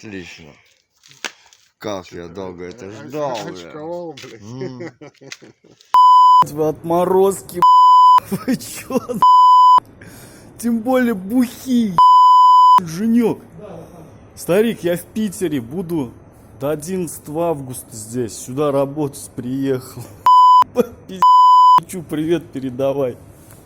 Отлично. Как я долго это ждал, бля. Очковал, блядь. Вы отморозки, вы чё, тем более бухи, женек. Старик, я в Питере буду до 11 августа здесь. Сюда работать приехал. Пиздец, привет передавай.